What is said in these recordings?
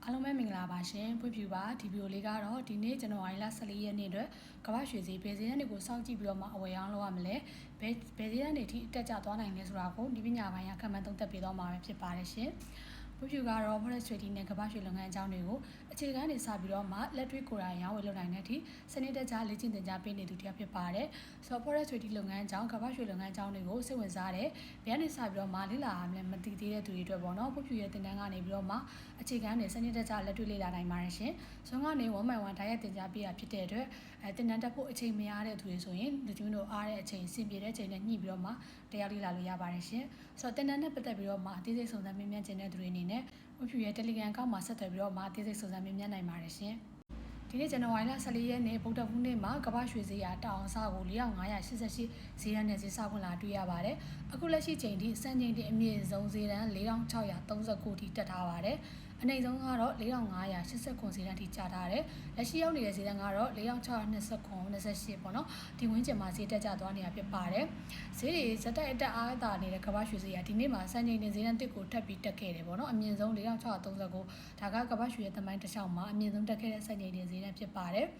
အားလုံးပဲမင်္ဂလာပါရှင်ဖွင့်ပြပါဒီဗီဒီယိုလေးကတော့ဒီနေ့ဇန်နဝါရီလ14ရက်နေ့အတွက်ကမ္ဘာရွှေဈေးဘယ်ဈေးတွေကိုစောင့်ကြည့်ပြီးတော့မှအဝယ်ရောင်းလုပ်ရမလဲဘယ်ဈေးတွေထိတက်ကျသွားနိုင်လဲဆိုတာကိုဒီပညာပိုင်းကခံမှန်းသုံးသပ်ပေးသွားမှာဖြစ်ပါတယ်ရှင်ဖွင့်ပြကတော့ Forex Trading နဲ့ကမ္ဘာရွှေလုပ်ငန်းအကြောင်းတွေကိုအခြေခံနေစပြီးတော့မှလက်တွေ့ကိုယ်တိုင်ရောင်းဝယ်လုပ်နိုင်တဲ့အထိစနစ်တကျလေ့ကျင့်သင်ကြားပေးနေသူတစ်ယောက်ဖြစ်ပါတယ်ဆိုတော့ Forex Trading လုပ်ငန်းအကြောင်းကမ္ဘာရွှေလုပ်ငန်းအကြောင်းတွေကိုစိတ်ဝင်စားတဲ့ဘယ်ကနေစပြီးတော့မှလေ့လာရမလဲမသိသေးတဲ့သူတွေအတွက်ပေါ့နော်ဖွင့်ပြရဲ့သင်တန်းကနေပြီးတော့မှအခြေခံနေစနစ်တကျလက်တွေ့လေ့လာနိုင်ပါတယ်ရှင်။ဆွမ်းကနေ1 by 1ဓာတ်ရိုက်သင်ကြားပေးတာဖြစ်တဲ့အတွက်သင်တန်းတက်ဖို့အချိန်မရတဲ့သူတွေဆိုရင်လူကျွန်းတို့အားတဲ့အချိန်စင်ပြေတဲ့အချိန်နဲ့ညှိပြီးတော့မှတရားလေ့လာလို့ရပါတယ်ရှင်။ဆိုတော့သင်တန်းနဲ့ပတ်သက်ပြီးတော့မှအသေးစိတ်စုံစမ်းမေးမြန်းခြင်းတဲ့သူတွေအနေနဲ့ဖွင့်ပြရဲ့ Telegram အကောင့်မှာဆက်သွယ်ပြီးတော့မှအသေးစိတ်စုံစမ်းမေးမြန်းနိုင်ပါတယ်ရှင်။ဒီနေ့ဇန်နဝါရီလ14ရက်နေ့ဗုဒ္ဓဘူးနေ့မှာကမ္ဘာရွှေဈေးတောင်အဆကို4588ဈေးရန်နဲ့ဈေးစဖွင့်လာတွေ့ရပါတယ်။အခုလက်ရှိချိန်ထိစံချိန်တင်အမြင့်ဆုံးဈေးတန်း4639ထိတက်ထားပါတယ်။အနိမ့်ဆုံးကတော့4589ဈေးတန်းထိကျထားတယ်။လက်ရှိရောက်နေတဲ့ဈေးတန်းကတော့4629.28ပေါ့နော်။ဒီဝန်းကျင်မှာဈေးတက်ကျသွားနေတာဖြစ်ပါတယ်။ဈေးတွေဇက်တိုက်အတက်အားသာနေတဲ့ကမ္ဘာရွှေဈေးကဒီနေ့မှာစံချိန်တင်ဈေးတန်းတစ်ကိုတက်ပြီးတက်ခဲ့တယ်ပေါ့နော်။အမြင့်ဆုံး4639ဒါကကမ္ဘာရွှေရဲ့သမိုင်းတစ်လျှောက်မှာအမြင့်ဆုံးတက်ခဲ့တဲ့စံချိန်တင်ဈေးတန်းဖြစ်ပါတယ်။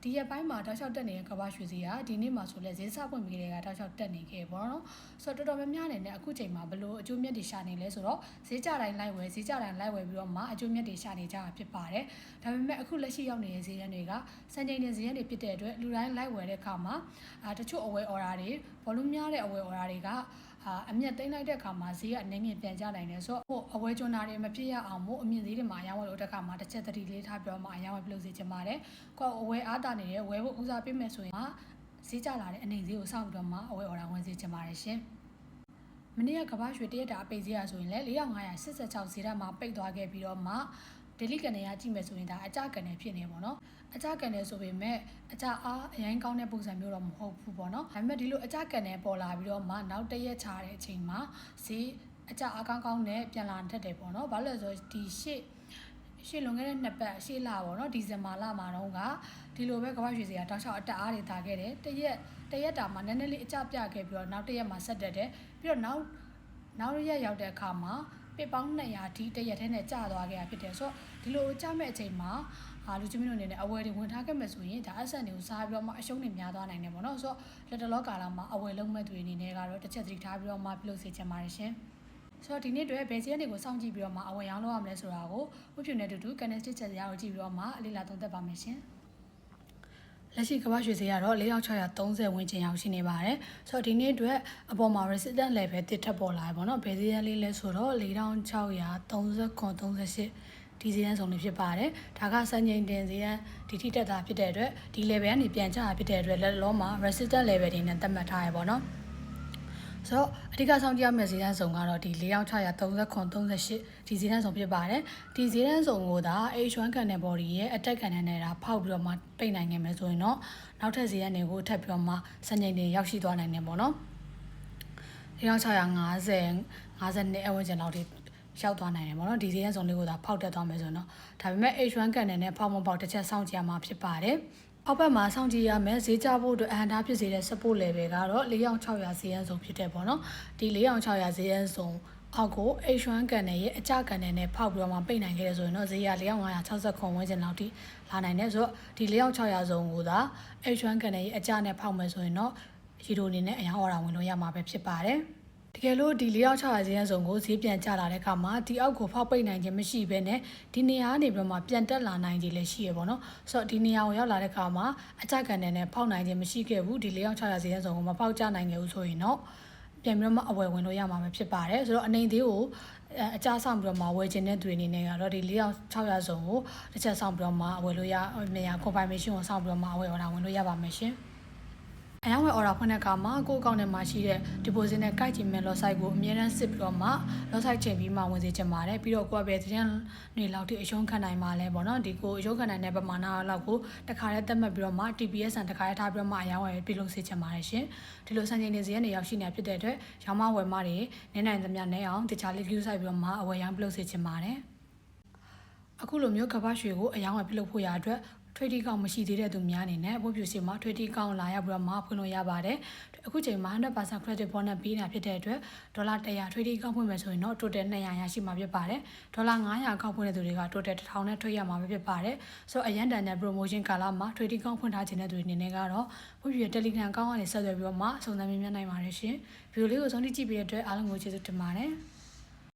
ဒီရက်ပိုင်းမှာတောက်လျှောက်တက်နေတဲ့ကမ္ဘာရွှေဈေးကဒီနေ့မှာဆိုလဲဈေးစပွင့်ပြီးတဲ့ကတောက်လျှောက်တက်နေခဲ့ပေါ့နော်ဆိုတော့တော်တော်များများနဲ့အခုချိန်မှာဘလို့အကျိုးမြတ်တွေရှာနေလဲဆိုတော့ဈေးကြတိုင်းလိုက်ဝယ်ဈေးကြတိုင်းလိုက်ဝယ်ပြီးတော့မှအကျိုးမြတ်တွေရှာနေကြတာဖြစ်ပါတယ်ဒါပေမဲ့အခုလက်ရှိရောက်နေတဲ့ဈေးတန်းတွေကစံချိန်တင်ဈေးတန်းတွေဖြစ်တဲ့အတွက်လူတိုင်းလိုက်ဝယ်တဲ့အခါမှာတချို့အဝယ်အော်ဒါတွေဘောလုံးများတဲ့အဝယ်အော်ဒါတွေကအမြတ်သိမ်းလိုက်တဲ့အခါမှာဈေးကအနည်းငယ်ပြန်ကျနိုင်တယ်ဆိုတော့အဝယ်ကျွန်းတာတွေမဖြစ်ရအောင်မို့အမြင့်ဈေးတွေမှာအရောင်းဝယ်လို့တဲ့အခါမှာတစ်ချက်သတိလေးထားပြီးတော့မှအရောင်းဝယ်ပြုလုပ်စေချင်ပါတယ်။ကိုယ်အဝယ်အားတာနေတဲ့ဝယ်ဖို့ဦးစားပေးမယ်ဆိုရင်ဈေးကျလာတဲ့အနေဈေးကိုစောင့်ပြီးတော့မှအဝယ်အော်ဒါဝင်စေချင်ပါတယ်ရှင်။မနေ့ကကမ္ဘာရွှေတရက်တာအပိတ်ဈေးရဆိုရင်လည်း4586ဈေးတန်းမှာပိတ်သွားခဲ့ပြီးတော့မှဒလီကန်ရကြည့်မယ်ဆိုရင်ဒါအကြကန်နေဖြစ်နေပေါ့နော်အကြကန်နေဆိုပေမဲ့အကြအားအရင်ကောင်းတဲ့ပုံစံမျိုးတော့မဟုတ်ဘူးပေါ့နော်ဒါပေမဲ့ဒီလိုအကြကန်နေပေါ်လာပြီးတော့မှနောက်တစ်ရက်ချတဲ့အချိန်မှာဈေးအကြအားကောင်းကောင်းနဲ့ပြန်လာတတ်တယ်ပေါ့နော်ဘာလို့လဲဆိုတော့ဒီရှေ့လွန်ခဲ့တဲ့2ပတ်ရှေ့လပေါ့နော်ဒီဇင်ဘာလမှာတော့ကဒီလိုပဲကမ္ဘာရွှေဈေးကတောက်လျှောက်အတက်အားတွေတာခဲ့တယ်တရက်တာမှာနည်းနည်းလေးအကြပြခဲ့ပြီးတော့နောက်တစ်ရက်မှာဆက်တက်တယ်ပြီးတော့နောက်ရက်ရောက်တဲ့အခါမှာပေပေါင်း200ထိတရက်ထဲနဲ့ကျသွားခဲ့တာဖြစ်တယ်ဆိုတော့ဒီလိုကျမဲ့အချိန်မှာလူချင်းမျိုးအနေနဲ့အဝယ်တွေဝင်ထားခဲ့မယ်ဆိုရင်ဒါအဆက်တွေကိုစားပြီးတော့မှအရှုံးတွေများသွားနိုင်တယ်ပေါ့နော်ဆိုတော့လက်တလောကာလမှာအဝယ်လုံးမဲ့တွေအနေနဲ့ကတော့တစ်ချက်သတိထားပြီးတော့မှပြုလုပ်စေချင်ပါတယ်ရှင်ဆိုတော့ဒီနေ့အတွက်ဘယ်ဈေးတွေကိုစောင့်ကြည့်ပြီးတော့မှအဝယ်ရောင်းလုပ်ရမလဲဆိုတာကိုဝှက်ဖြူနဲ့တူတူကန်နစ်တစ်ချက်စရာကိုကြည့်ပြီးတော့မှအလေးလာသုံးသပ်ပါမယ်ရှင်လက်ရှိကမ္ဘာရွှေဈေးကတော့4630ဝန်းကျင်ရောက်ရှိနေပါတယ်ဆိုတော့ဒီနေ့အတွက်အပေါ်မှာ resistance level တစ်ထပ်ပေါ်လာပြီပေါ့နော်ဘယ်ဈေးလေးလဲဆိုတော့4639.38ဒီဈေးရန်ဆုံးနေဖြစ်ပါတယ်ဒါကစံချိန်တင်ဈေးရန်ဒီထိတက်တာဖြစ်တဲ့အတွက်ဒီ level ကနေပြန်ကျတာဖြစ်တဲ့အတွက်လက်လောမှာ resistance level တွေနဲ့သတ်မှတ်ထားရပါတော့ဆိုတော့အဓိကဆောင်ကြည့်ရမယ့်ဈေးတန်းစုံကတော့ဒီ4639.38ဒီဈေးတန်းစုံဖြစ်ပါတယ်ဒီဈေးတန်းစုံကိုဒါ H1 Candle Body ရဲ့အတက်ကန်နဲ့ဒါဖောက်ပြီးတော့မှပိတ်နိုင်ခဲ့မယ်ဆိုရင်တော့နောက်ထပ်ဈေးတန်းတွေကိုထပ်ပြီးတော့မှစံချိန်တင်ရောက်ရှိသွားနိုင်တယ်ပေါ့နော်4650 52အဝန်းကျင်လောက်ထိရောက်သွားနိုင်တယ်ပေါ့နော်ဒီဈေးတန်းစုံလေးကိုဒါဖောက်တက်သွားမယ်ဆိုရင်တော့ဒါပေမဲ့ H1 Candle နဲ့ဖောက်မပေါက်တစ်ချက်စောင့်ကြည့်ရမှာဖြစ်ပါတယ်အောက်ဘက်မှာစောင့်ကြည့်ရမယ်ဈေးကျဖို့အတွက်အဟန့်တားဖြစ်စေတဲ့ support level ကတော့4600ဈေးရန်ဆုံးဖြစ်တဲ့ပေါ့နော်ဒီ4600ဈေးရန်ဆုံးအောက်ကို H1 ကန်နယ်ရဲ့အကျကန်နယ်နဲ့ဖောက်ပြီးတော့မှပိတ်နိုင်ခဲ့တယ်ဆိုရင်တော့ဈေးရ4560ဝန်းကျင်လောက်ထိလာနိုင်တယ်ဆိုတော့ဒီ4600ဆုံးကိုသာ H1 ကန်နယ်ရဲ့အကျနဲ့ဖောက်မယ်ဆိုရင်တော့ရီဒိုအနေနဲ့အရောင်းအော်ဒါဝင်လို့ရမှာပဲဖြစ်ပါတယ်တကယ်လို့ဒီ4600ဈေးရန်စုံကိုဈေးပြန်ကျလာတဲ့အခါမှာဒီအောက်ကိုဖောက်ပိတ်နိုင်ခြင်းမရှိဘဲနဲ့ဒီနေရာကနေပြီးတော့မှပြန်တက်လာနိုင်ခြင်းလည်းရှိရပေါ့နော်ဆိုတော့ဒီနေရာကိုရောက်လာတဲ့အခါမှာအကြကန်နဲ့ဖောက်နိုင်ခြင်းမရှိခဲ့ဘူးဒီ4600ဈေးရန်စုံကိုမဖောက်ကျနိုင်ခဲ့ဘူးဆိုရင်တော့ပြန်ပြီးတော့မှအဝယ်ဝင်လို့ရမှာပဲဖြစ်ပါတယ်ဆိုတော့အနေသေးကိုအကြဆောင်ပြီးတော့မှဝယ်ခြင်းတဲ့သူတွေအနေနဲ့ကတော့ဒီ4600စုံကိုတစ်ချက်ဆောင်ပြီးတော့မှဝယ်လို့ရနေရာ confirmation ကိုဆောင်ပြီးတော့မှအဝယ် order ဝင်လို့ရပါမယ်ရှင်အရောင်းဝယ် order ဖွင့်တဲ့အခါမှာကိုယ့်အကောင့်ထဲမှာရှိတဲ့ deposit နဲ့ကိုက်ချင်မဲ့ lot size ကိုအမြဲတမ်းစစ်ပြီးတော့မှ lot size ချိန်ပြီးမှဝင်စေချင်ပါတယ်ပြီးတော့ကိုယ်ကပဲသတင်းတွေလောက်ထိအရှုံးခံနိုင်ပါလဲပေါ့နော်ဒီကိုအရှုံးခံနိုင်တဲ့ပမာဏလောက်ကိုတစ်ခါတည်းသတ်မှတ်ပြီးတော့မှ TPS ဆန်တစ်ခါတည်းထားပြီးတော့မှအရောင်းဝယ်ပြုလုပ်စေချင်ပါတယ်ရှင်ဒီလိုစံချိန်တင်ဈေးကနေရောက်ရှိနေတာဖြစ်တဲ့အတွက်ရောင်းမဝယ်မတွေနေနိုင်သမျှနဲ့အောင်တခြားလေး view site ပြီးတော့မှအဝယ်ရောင်းပြုလုပ်စေချင်ပါတယ်အခုလိုမျိုးကမ္ဘာရွှေကိုအရောင်းဝယ်ပြုလုပ်ဖို့ရအတွက် trading ကောင်းမရှိသေးတဲ့သူများအနေနဲ့ပို့ပြစီမှာ trading ကောင်းလာရောက်ပြီးတော့မှဖွင့်လို့ရပါတယ်အခုချိန်မှာ 100% credit bonus ပေးနေတာဖြစ်တဲ့အတွက်ဒေါ်လာ100 trading ကောင်းဖွင့်မယ်ဆိုရင်တော့ total 200ရရှိမှာဖြစ်ပါတယ်ဒေါ်လာ900ကောင်းဖွင့်တဲ့သူတွေက total 1000နဲ့ထွက်ရမှာဖြစ်ပါတယ်ဆိုတော့အရန်တန်တဲ့ promotion ကာလမှာ trading ကောင်းဖွင့်ထားခြင်းတဲ့သူတွေအနေနဲ့ကတော့ပို့ပြ Telegram ကောင်းကနေဆက်သွယ်ပြီးတော့မှစုံစမ်းမြင်နိုင်ပါတယ်ရှင်ဗီဒီယိုလေးကိုဆုံးဖြတ်ကြည့်ပြီးတဲ့အတွက်အားလုံးကိုကျေးဇူးတင်ပါတယ်